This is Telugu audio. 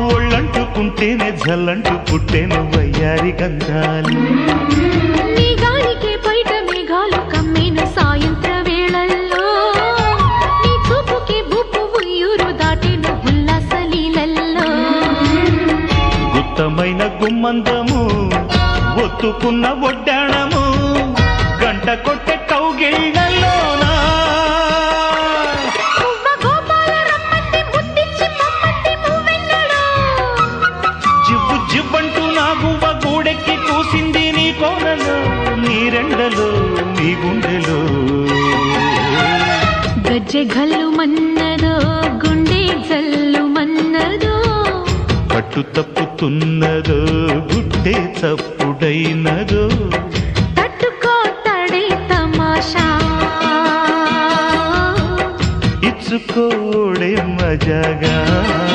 ఒళ్ళంటుకుంటేనే జల్లంటు పుట్టేను వయ్యారి గంధాలు నీ గాలికే బయట మేఘాలు కమ్మేను సాయంత్ర వేళల్లో నీ చూపుకే బూపు ఉయ్యూరు దాటేను ఉల్లాస లీలల్లో గుత్తమైన గుమ్మందము ఒత్తుకున్న ఒడ్డాణము గంట కొట్టే కౌగిళ్ళలోనా జివ్వు జివ్వంటూ నా గువ్వ గూడెక్కి కూసింది నీ కోనలో నీ రెండలో నీ గుండెలో గజ్జె గల్లు మన్నదో గుండె జల్లు మన్నదో పట్టు తప్పుతున్నదో గుడ్డే చప్పుడైనదో తట్టుకో తడే తమాషా ఇచ్చుకోడే మజాగా